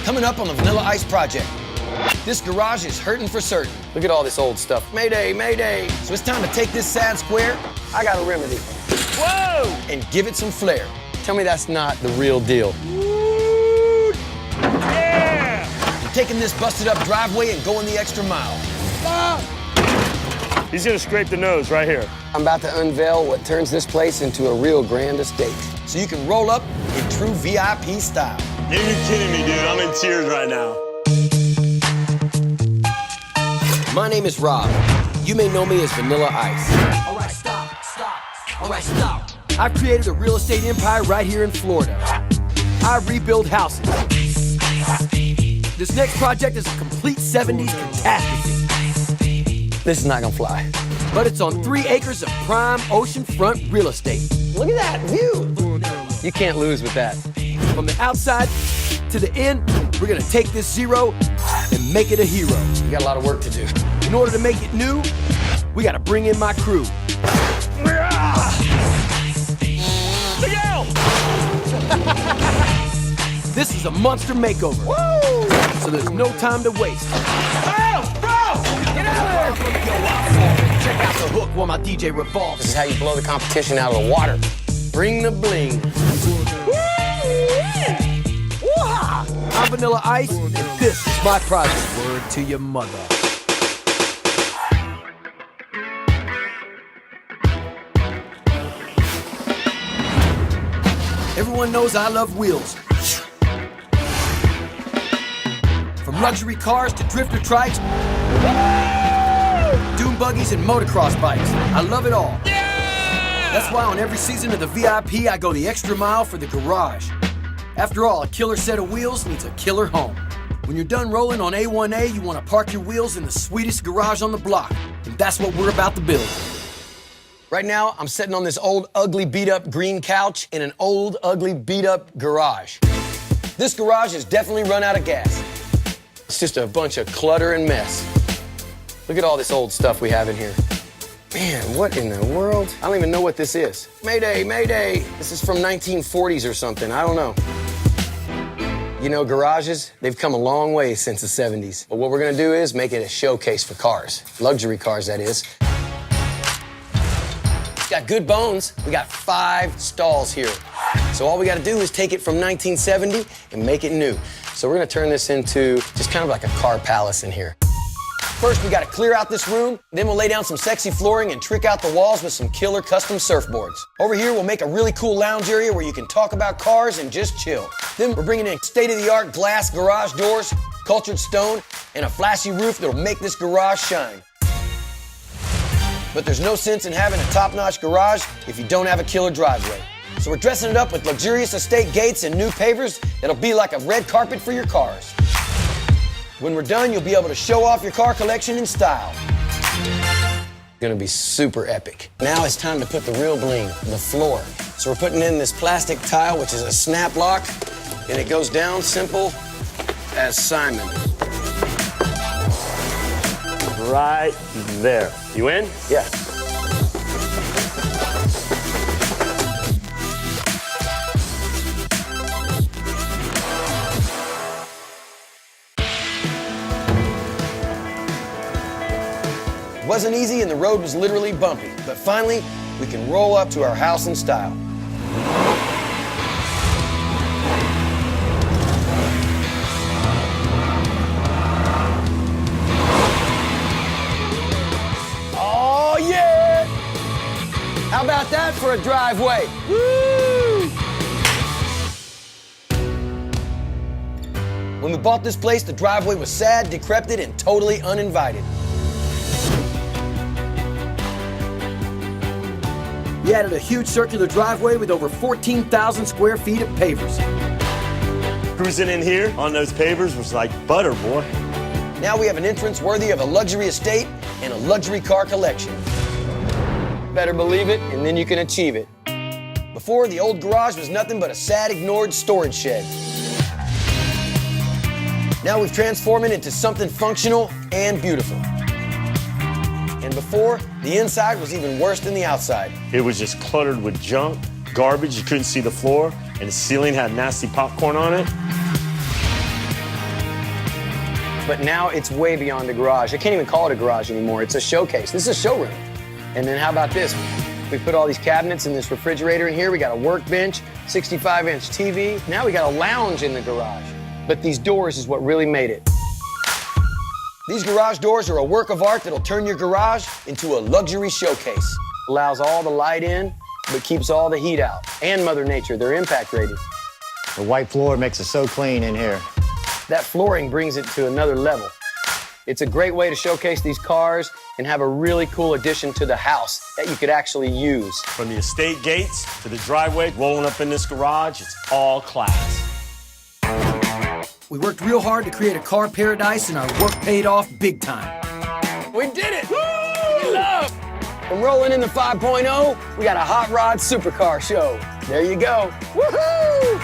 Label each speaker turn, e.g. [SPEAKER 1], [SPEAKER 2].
[SPEAKER 1] Coming up on the Vanilla Ice Project. This garage is hurting for certain. Look at all this old stuff. Mayday, mayday. So it's time to take this sad square. I got a remedy. Whoa! And give it some flair. Tell me that's not the real deal.
[SPEAKER 2] Woo! Yeah!
[SPEAKER 1] I'm taking this busted up driveway and going the extra mile.
[SPEAKER 2] He's gonna scrape the nose right here.
[SPEAKER 1] I'm about to unveil what turns this place into a real grand estate. So you can roll up in true VIP style.
[SPEAKER 2] You're kidding me, dude. I'm in tears right now.
[SPEAKER 1] My name is Rob. You may know me as Vanilla Ice.
[SPEAKER 3] All right, stop. All right, stop.
[SPEAKER 1] I've created a real estate empire right here in Florida. I rebuild houses. This next project is a complete 70s catastrophe. This is not gonna fly. But it's on 3 acres of prime oceanfront real estate. Look at that view. You can't lose with that. From the outside to the end, we're gonna take this zero and make it a hero. We got a lot of work to do. In order to make it new, we gotta bring in my crew.
[SPEAKER 2] Miguel!
[SPEAKER 1] This is a monster makeover. Woo! So there's no time to waste.
[SPEAKER 2] Oh, bro!
[SPEAKER 1] Get out of there! Check out the hook while my DJ revolves. This is how you blow the competition out of the water. Bring the bling. I'm Vanilla Ice, and this is my project. Word to your mother. Everyone knows I love wheels. From luxury cars to drifter trikes, dune buggies and motocross bikes. I love it all. That's why on every season of the VIP, I go the extra mile for the garage. After all, a killer set of wheels needs a killer home. When you're done rolling on A1A, you want to park your wheels in the sweetest garage on the block. And that's what we're about to build. Right now, I'm sitting on this old, ugly, beat-up green couch in an old, ugly, beat-up garage. This garage has definitely run out of gas. It's just a bunch of clutter and mess. Look at all this old stuff we have in here. Man, what in the world? I don't even know what this is. Mayday, mayday. This is from 1940s or something. I don't know. You know, garages, they've come a long way since the 70s. But what we're gonna do is make it a showcase for cars. Luxury cars, that is. Got good bones. We got 5 stalls here. So all we gotta do is take it from 1970 and make it new. So we're gonna turn this into just kind of like a car palace in here. First, we gotta clear out this room, then we'll lay down some sexy flooring and trick out the walls with some killer custom surfboards. Over here, we'll make a really cool lounge area where you can talk about cars and just chill. Then we're bringing in state-of-the-art glass garage doors, cultured stone, and a flashy roof that'll make this garage shine. But there's no sense in having a top-notch garage if you don't have a killer driveway. So we're dressing it up with luxurious estate gates and new pavers that'll be like a red carpet for your cars. When we're done, you'll be able to show off your car collection in style. Gonna be super epic. Now it's time to put the real bling, the floor. So we're putting in this plastic tile, which is a snap lock, and it goes down simple as Simon.
[SPEAKER 2] Right there. You in?
[SPEAKER 1] Yeah. Wasn't easy and the road was literally bumpy, but finally, we can roll up to our house in style. Oh yeah! How about that for a driveway? Woo! When we bought this place, the driveway was sad, decrepit, and totally uninvited. We added a huge circular driveway with over 14,000 square feet of pavers.
[SPEAKER 2] Cruising in here on those pavers was like butter, boy.
[SPEAKER 1] Now we have an entrance worthy of a luxury estate and a luxury car collection. Better believe it, and then you can achieve it. Before, the old garage was nothing but a sad, ignored storage shed. Now we've transformed it into something functional and beautiful. And before, the inside was even worse than the outside.
[SPEAKER 2] It was just cluttered with junk, garbage, you couldn't see the floor, and the ceiling had nasty popcorn on it.
[SPEAKER 1] but now it's way beyond a garage. I can't even call it a garage anymore. It's a showcase. This is a showroom. And then how about this? We put all these cabinets and this refrigerator in here. We got a workbench, 65-inch TV. Now we got a lounge in the garage. But these doors is what really made it. These garage doors are a work of art that'll turn your garage into a luxury showcase. Allows all the light in, but keeps all the heat out. And Mother Nature, their impact rating.
[SPEAKER 4] The white floor makes it so clean in here.
[SPEAKER 1] That flooring brings it to another level. It's a great way to showcase these cars and have a really cool addition to the house that you could actually use.
[SPEAKER 2] From the estate gates to the driveway, rolling up in this garage, it's all class.
[SPEAKER 3] We worked real hard to create a car paradise, and our work paid off big time.
[SPEAKER 1] We did it! Woo! Love! From rolling in the 5.0, we got a hot rod supercar show. There you go. Woohoo!